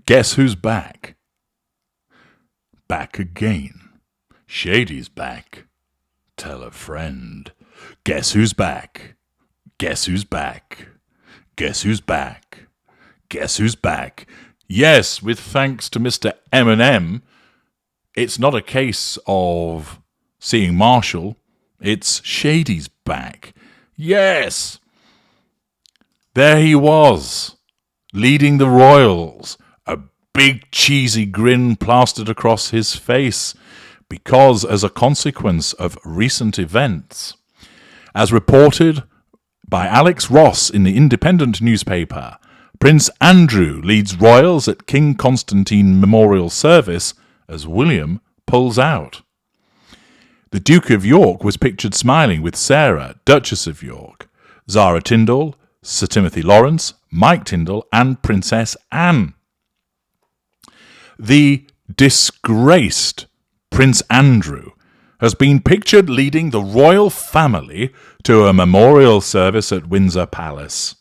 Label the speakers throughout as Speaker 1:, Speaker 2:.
Speaker 1: Guess who's back? Back again. Shady's back. Tell a friend. Guess who's back? Guess who's back? Guess who's back? Guess who's back? Yes, with thanks to Mr. M&M, it's not a case of seeing Marshall. It's Shady's back. Yes! There he was, leading the Royals, a big cheesy grin plastered across his face, because as a consequence of recent events, as reported by Alex Ross in the Independent newspaper, Prince Andrew leads Royals at King Constantine Memorial Service as William pulls out. The Duke of York was pictured smiling with Sarah, Duchess of York, Zara Tindall, Sir Timothy Lawrence, Mike Tindall, and Princess Anne. The disgraced Prince Andrew has been pictured leading the royal family to a memorial service at Windsor Palace.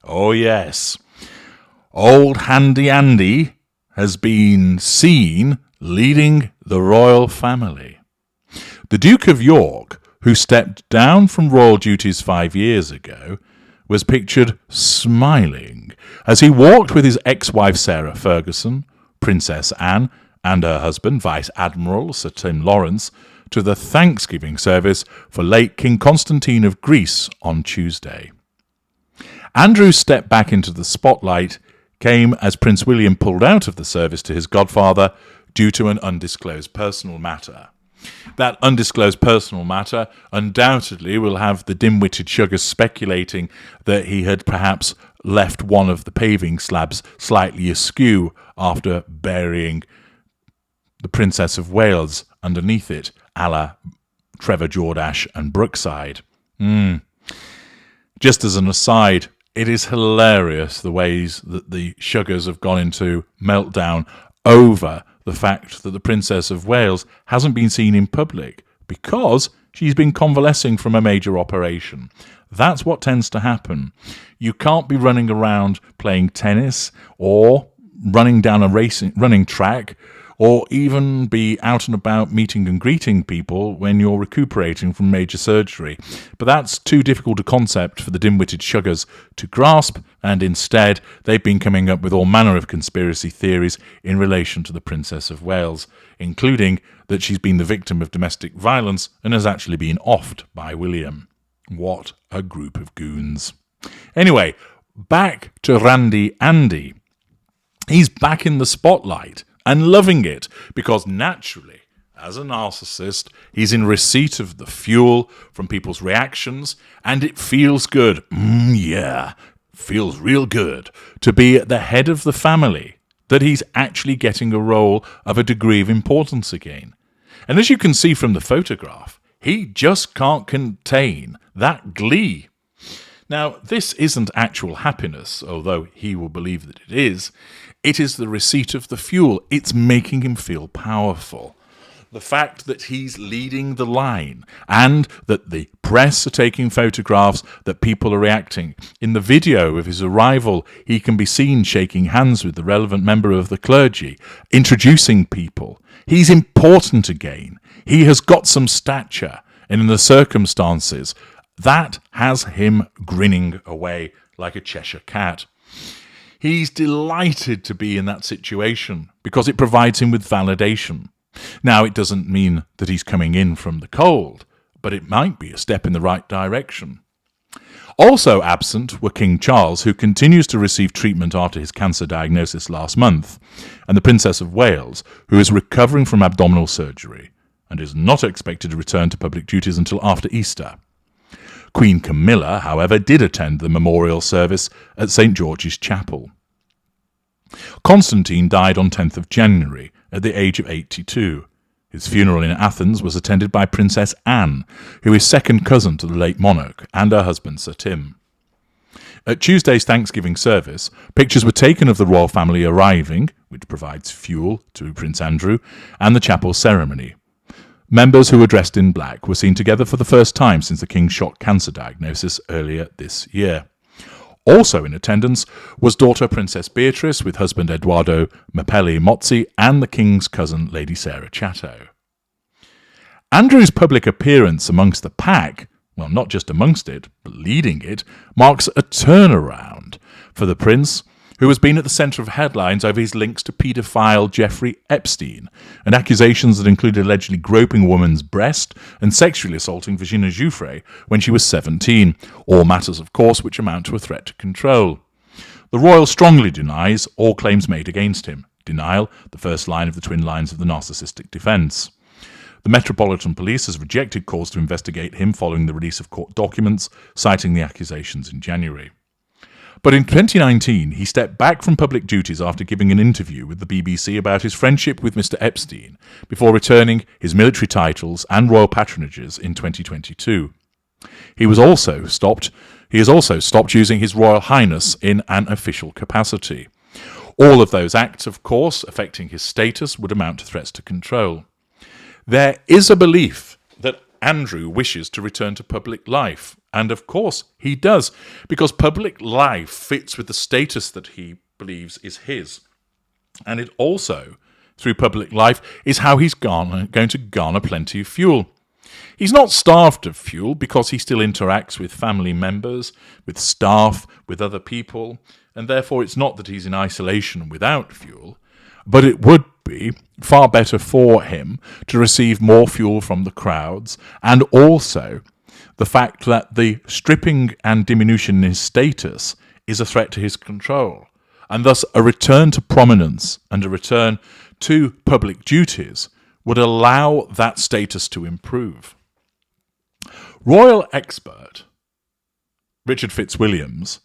Speaker 1: Oh yes. Old Handy Andy has been seen leading the royal family. The Duke of York, who stepped down from royal duties 5 years ago, was pictured smiling as he walked with his ex-wife Sarah Ferguson, Princess Anne, and her husband, Vice Admiral Sir Tim Lawrence, to the Thanksgiving service for late King Constantine of Greece on Tuesday. Andrew's step back into the spotlight came as Prince William pulled out of the service to his godfather due to an undisclosed personal matter. That undisclosed personal matter undoubtedly will have the dim-witted Sugar speculating that he had perhaps left one of the paving slabs slightly askew after burying the Princess of Wales underneath it, a la Trevor Jordache and Brookside. Just as an aside, it is hilarious the ways that the Sugars have gone into meltdown over the fact that the Princess of Wales hasn't been seen in public because she's been convalescing from a major operation. That's what tends to happen. You can't be running around playing tennis or running down a running track or even be out and about meeting and greeting people when you're recuperating from major surgery. But that's too difficult a concept for the dim-witted Sugars to grasp, and instead they've been coming up with all manner of conspiracy theories in relation to the Princess of Wales, including that she's been the victim of domestic violence and has actually been offed by William. What a group of goons. Anyway, back to Randy Andy. He's back in the spotlight and loving it, because naturally, as a narcissist, he's in receipt of the fuel from people's reactions, and it feels good. Feels real good to be at the head of the family, that he's actually getting a role of a degree of importance again. And as you can see from the photograph, he just can't contain that glee. Now, this isn't actual happiness, although he will believe that it is. It is the receipt of the fuel. It's making him feel powerful. The fact that he's leading the line and that the press are taking photographs, that people are reacting. In the video of his arrival, he can be seen shaking hands with the relevant member of the clergy, introducing people. He's important again. He has got some stature, and in the circumstances, that has him grinning away like a Cheshire cat. He's delighted to be in that situation because it provides him with validation. Now, it doesn't mean that he's coming in from the cold, but it might be a step in the right direction. Also absent were King Charles, who continues to receive treatment after his cancer diagnosis last month, and the Princess of Wales, who is recovering from abdominal surgery and is not expected to return to public duties until after Easter. Queen Camilla, however, did attend the memorial service at St. George's Chapel. Constantine died on 10th of January at the age of 82. His funeral in Athens was attended by Princess Anne, who is second cousin to the late monarch, and her husband Sir Tim. At Tuesday's Thanksgiving service, pictures were taken of the royal family arriving, which provides fuel to Prince Andrew, and the chapel ceremony. Members who were dressed in black were seen together for the first time since the King's shock cancer diagnosis earlier this year. Also in attendance was daughter Princess Beatrice with husband Edoardo Mapelli Mozzi and the King's cousin Lady Sarah Chatto. Andrew's public appearance amongst the pack, well, not just amongst it, but leading it, marks a turnaround for the prince, who has been at the centre of headlines over his links to paedophile Jeffrey Epstein and accusations that included allegedly groping a woman's breast and sexually assaulting Virginia Giuffre when she was 17, all matters, of course, which amount to a threat to control. The royal strongly denies all claims made against him. Denial, the first line of the twin lines of the narcissistic defence. The Metropolitan Police has rejected calls to investigate him following the release of court documents, citing the accusations in January. But in 2019, he stepped back from public duties after giving an interview with the BBC about his friendship with Mr. Epstein, before returning his military titles and royal patronages in 2022. He has also stopped using his Royal Highness in an official capacity. All of those acts, of course, affecting his status would amount to threats to control. There is a belief that Andrew wishes to return to public life. And of course he does, because public life fits with the status that he believes is his. And it also, through public life, is how he's going to garner plenty of fuel. He's not starved of fuel because he still interacts with family members, with staff, with other people, and therefore it's not that he's in isolation without fuel, but it would be far better for him to receive more fuel from the crowds, and also the fact that the stripping and diminution in his status is a threat to his control, and thus a return to prominence and a return to public duties would allow that status to improve. Royal expert Richard Fitzwilliams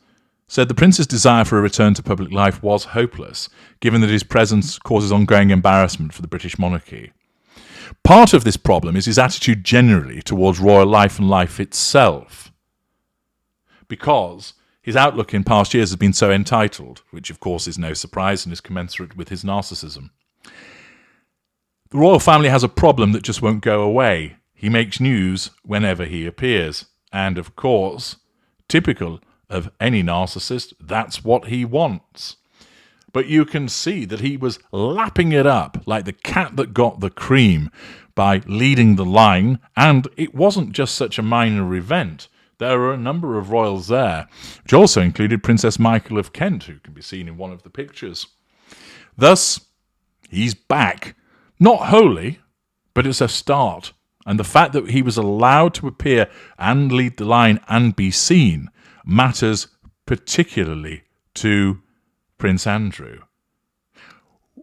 Speaker 1: said the prince's desire for a return to public life was hopeless, given that his presence causes ongoing embarrassment for the British monarchy. Part of this problem is his attitude generally towards royal life and life itself, because his outlook in past years has been so entitled, which of course is no surprise and is commensurate with his narcissism. The royal family has a problem that just won't go away. He makes news whenever he appears, and of course, typical of any narcissist, that's what he wants. But you can see that he was lapping it up like the cat that got the cream by leading the line, and it wasn't just such a minor event. There were a number of royals there, which also included Princess Michael of Kent, who can be seen in one of the pictures. Thus, he's back. Not wholly, but it's a start. And the fact that he was allowed to appear and lead the line and be seen matters particularly to Prince Andrew.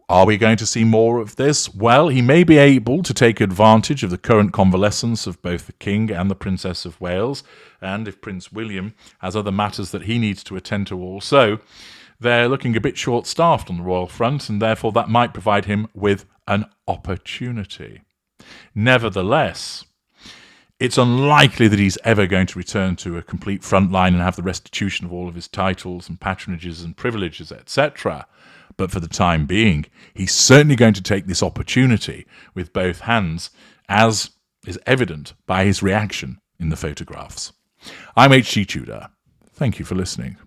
Speaker 1: Are we going to see more of this? Well, he may be able to take advantage of the current convalescence of both the King and the Princess of Wales, and if Prince William has other matters that he needs to attend to also, they're looking a bit short-staffed on the royal front, and therefore that might provide him with an opportunity. Nevertheless, it's unlikely that he's ever going to return to a complete front line and have the restitution of all of his titles and patronages and privileges, etc. But for the time being, he's certainly going to take this opportunity with both hands, as is evident by his reaction in the photographs. I'm H.G. Tudor. Thank you for listening.